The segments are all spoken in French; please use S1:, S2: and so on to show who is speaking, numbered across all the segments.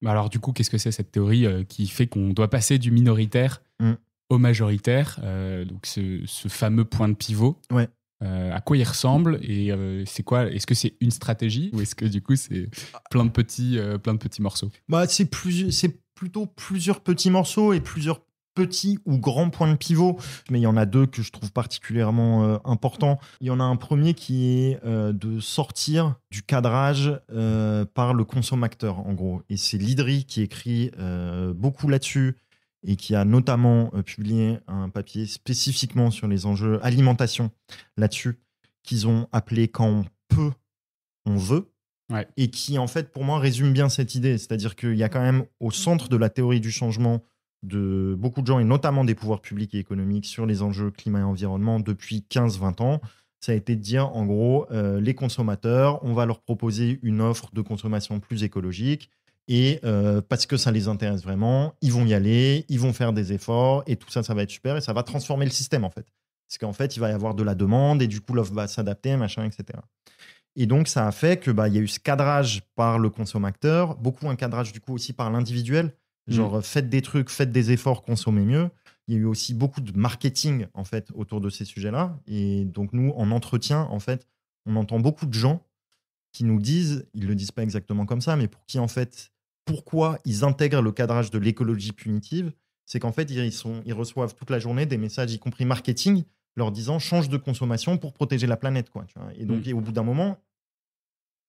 S1: Mais alors, du coup, qu'est-ce que c'est cette théorie qui fait qu'on doit passer du minoritaire au majoritaire, donc ce fameux point de pivot?
S2: Ouais.
S1: À quoi il ressemble et c'est quoi? Est-ce que c'est une stratégie ou est-ce que du coup c'est plein de petits morceaux?
S2: C'est plutôt plusieurs petits morceaux et plusieurs petits ou grands points de pivot, mais il y en a deux que je trouve particulièrement importants. Il y en a un premier qui est de sortir du cadrage par le consommateur, en gros. Et c'est l'IDRI qui écrit beaucoup là-dessus et qui a notamment publié un papier spécifiquement sur les enjeux alimentation là-dessus, qu'ils ont appelé « Quand on peut, on veut ».
S1: Ouais.
S2: Et qui, en fait, pour moi, résume bien cette idée. C'est-à-dire qu'il y a quand même au centre de la théorie du changement de beaucoup de gens, et notamment des pouvoirs publics et économiques, sur les enjeux climat et environnement depuis 15-20 ans, ça a été de dire, en gros, les consommateurs, on va leur proposer une offre de consommation plus écologique, et parce que ça les intéresse vraiment, ils vont y aller, ils vont faire des efforts, et tout ça, ça va être super, et ça va transformer le système, en fait. Parce qu'en fait, il va y avoir de la demande, et du coup, l'offre va s'adapter, machin, etc. Et donc, ça a fait que il y a eu ce cadrage par le consommateur, beaucoup un cadrage, du coup, aussi par l'individuel. Genre, faites des trucs, faites des efforts, consommez mieux. Il y a eu aussi beaucoup de marketing, en fait, autour de ces sujets-là. Et donc, nous, en entretien, en fait, on entend beaucoup de gens qui nous disent, ils ne le disent pas exactement comme ça, mais pour qui, en fait, pourquoi ils intègrent le cadrage de l'écologie punitive, c'est qu'en fait, ils reçoivent toute la journée des messages, y compris marketing, leur disant change de consommation pour protéger la planète, quoi. Tu vois. Et donc, et au bout d'un moment,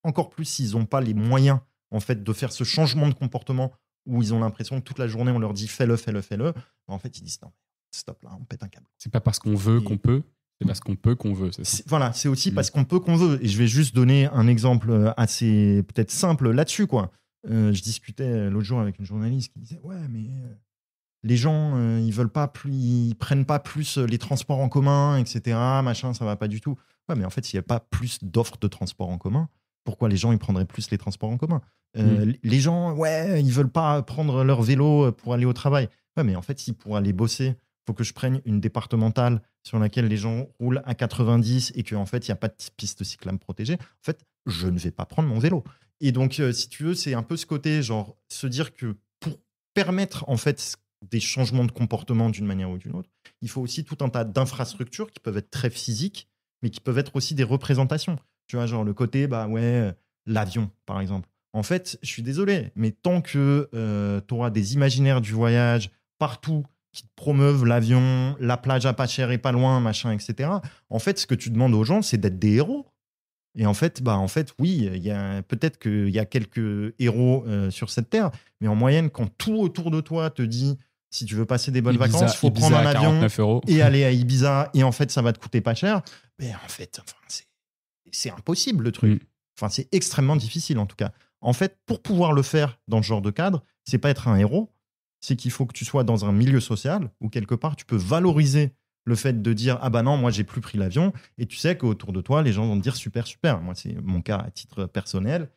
S2: encore plus s'ils n'ont pas les moyens, en fait, de faire ce changement de comportement où ils ont l'impression que toute la journée, on leur dit fais-le, fais-le, fais-le. En fait, ils disent non, stop là, on pète un câble.
S1: C'est pas parce qu'on veut qu'on peut, c'est parce qu'on peut qu'on veut.
S2: Voilà, c'est aussi parce qu'on peut qu'on veut. Et je vais juste donner un exemple assez peut-être simple là-dessus, quoi. Je discutais l'autre jour avec une journaliste qui disait ouais, mais les gens, ils veulent pas plus, ils prennent pas plus les transports en commun, etc. Machin, ça va pas du tout. Ouais, mais en fait, s'il n'y a pas plus d'offres de transports en commun, pourquoi les gens ils prendraient plus les transports en commun? Les gens, ouais, ils veulent pas prendre leur vélo pour aller au travail. Ouais, mais en fait, si pour aller bosser, faut que je prenne une départementale sur laquelle les gens roulent à 90 et qu'en fait, il n'y a pas de piste cyclable protégée, en fait, je ne vais pas prendre mon vélo. Et donc, si tu veux, c'est un peu ce côté, genre, se dire que pour permettre, en fait, des changements de comportement d'une manière ou d'une autre, il faut aussi tout un tas d'infrastructures qui peuvent être très physiques, mais qui peuvent être aussi des représentations. Tu vois, genre le côté, l'avion, par exemple. En fait, je suis désolé, mais tant que tu auras des imaginaires du voyage partout qui te promeuvent l'avion, la plage à pas cher et pas loin, machin, etc., en fait, ce que tu demandes aux gens, c'est d'être des héros. Et en fait, oui, peut-être qu'il y a quelques héros sur cette terre, mais en moyenne, quand tout autour de toi te dit si tu veux passer des bonnes vacances, il faut prendre un avion et aller à Ibiza, et en fait, ça va te coûter pas cher. Mais en fait, c'est impossible le truc. Enfin, c'est extrêmement difficile en tout cas. En fait, pour pouvoir le faire dans ce genre de cadre, c'est pas être un héros, c'est qu'il faut que tu sois dans un milieu social où quelque part tu peux valoriser le fait de dire ah bah non, moi j'ai plus pris l'avion, et tu sais qu'autour de toi les gens vont te dire super super. Moi c'est mon cas à titre personnel.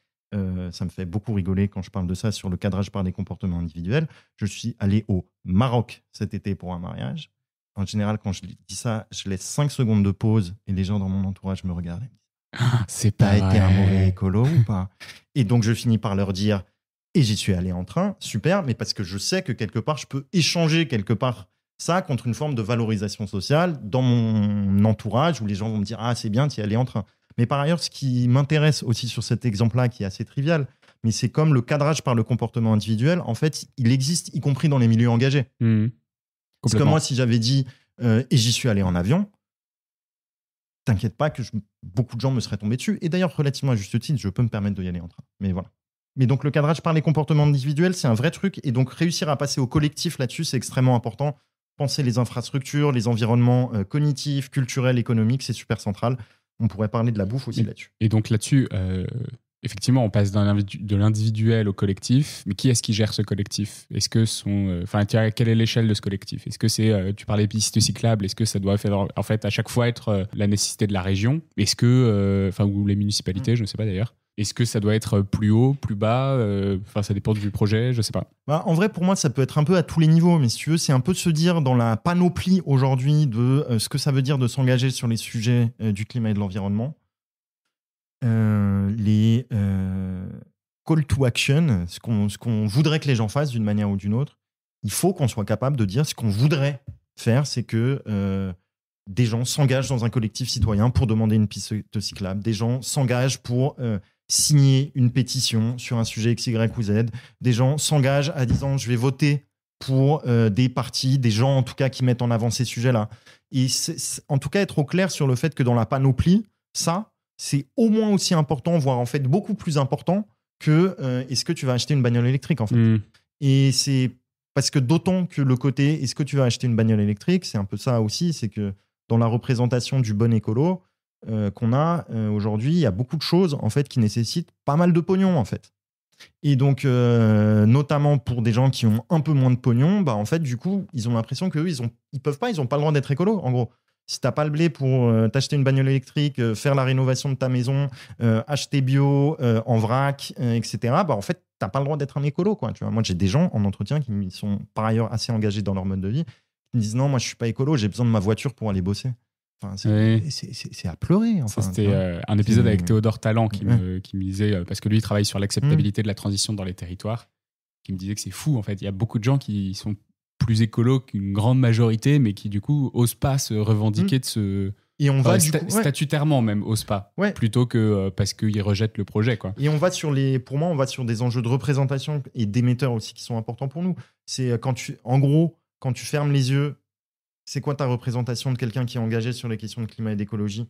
S2: Ça me fait beaucoup rigoler quand je parle de ça sur le cadrage par des comportements individuels. Je suis allé au Maroc cet été pour un mariage. En général, quand je dis ça, je laisse 5 secondes de pause et les gens dans mon entourage me regardent et me disent
S1: c'est pas
S2: t'as été un mauvais écolo ou pas? Et donc je finis par leur dire et j'y suis allé en train, super, mais parce que je sais que quelque part je peux échanger quelque part ça contre une forme de valorisation sociale dans mon entourage où les gens vont me dire ah c'est bien, t'y allais en train. Mais par ailleurs, ce qui m'intéresse aussi sur cet exemple-là, qui est assez trivial, mais c'est comme le cadrage par le comportement individuel, en fait, il existe, y compris dans les milieux engagés. Parce que moi, si j'avais dit et j'y suis allé en avion, t'inquiète pas que beaucoup de gens me seraient tombés dessus. Et d'ailleurs, relativement à juste titre, je peux me permettre d'y aller en train. Mais voilà. Mais donc, le cadrage par les comportements individuels, c'est un vrai truc. Et donc, réussir à passer au collectif là-dessus, c'est extrêmement important. Penser les infrastructures, les environnements cognitifs, culturels, économiques, c'est super central. On pourrait parler de la bouffe aussi là-dessus.
S1: Et donc là-dessus, effectivement, on passe de l'individuel au collectif. Mais qui est-ce qui gère ce collectif? Est-ce que quelle est l'échelle de ce collectif? Est-ce que c'est, tu parlais pistes cyclables, est-ce que ça doit faire, en fait, à chaque fois être la nécessité de la région? Est-ce que, ou les municipalités, je ne sais pas d'ailleurs. Est-ce que ça doit être plus haut, plus bas? Ça dépend du projet, je ne sais pas.
S2: En vrai, pour moi, ça peut être un peu à tous les niveaux. Mais si tu veux, c'est un peu de se dire dans la panoplie aujourd'hui de ce que ça veut dire de s'engager sur les sujets du climat et de l'environnement. call to action, ce qu'on voudrait que les gens fassent d'une manière ou d'une autre, il faut qu'on soit capable de dire ce qu'on voudrait faire, c'est que des gens s'engagent dans un collectif citoyen pour demander une piste cyclable, des gens s'engagent pour signer une pétition sur un sujet X, Y ou Z, des gens s'engagent à disant je vais voter pour des partis, des gens en tout cas qui mettent en avant ces sujets-là. Et en tout cas être au clair sur le fait que dans la panoplie, ça, c'est au moins aussi important, voire en fait beaucoup plus important que est-ce que tu vas acheter une bagnole électrique en fait. Et c'est parce que d'autant que le côté est-ce que tu vas acheter une bagnole électrique, c'est un peu ça aussi, c'est que dans la représentation du bon écolo qu'on a aujourd'hui, il y a beaucoup de choses en fait qui nécessitent pas mal de pognon en fait. Et donc, notamment pour des gens qui ont un peu moins de pognon, bah en fait, du coup, ils ont l'impression qu'eux, ils peuvent pas, ils ont pas le droit d'être écolo, en gros. Si t'as pas le blé pour t'acheter une bagnole électrique, faire la rénovation de ta maison, acheter bio en vrac, etc., bah en fait, t'as pas le droit d'être un écolo, quoi. Tu vois, moi, j'ai des gens en entretien qui sont par ailleurs assez engagés dans leur mode de vie, qui me disent non, moi, je suis pas écolo, j'ai besoin de ma voiture pour aller bosser. Enfin, c'est à pleurer. Enfin,
S1: ça, c'était un épisode avec Théodore Tallant qui me disait, parce que lui, il travaille sur l'acceptabilité de la transition dans les territoires, qui me disait que c'est fou, en fait. Il y a beaucoup de gens qui sont plus écolos qu'une grande majorité, mais qui, du coup, osent pas se revendiquer de ce...
S2: Et on va
S1: statutairement même, osent pas, plutôt que parce qu'ils rejettent le projet, quoi.
S2: Et on va pour moi, on va sur des enjeux de représentation et d'émetteurs aussi qui sont importants pour nous. C'est en gros, quand tu fermes les yeux, c'est quoi ta représentation de quelqu'un qui est engagé sur les questions de climat et d'écologie?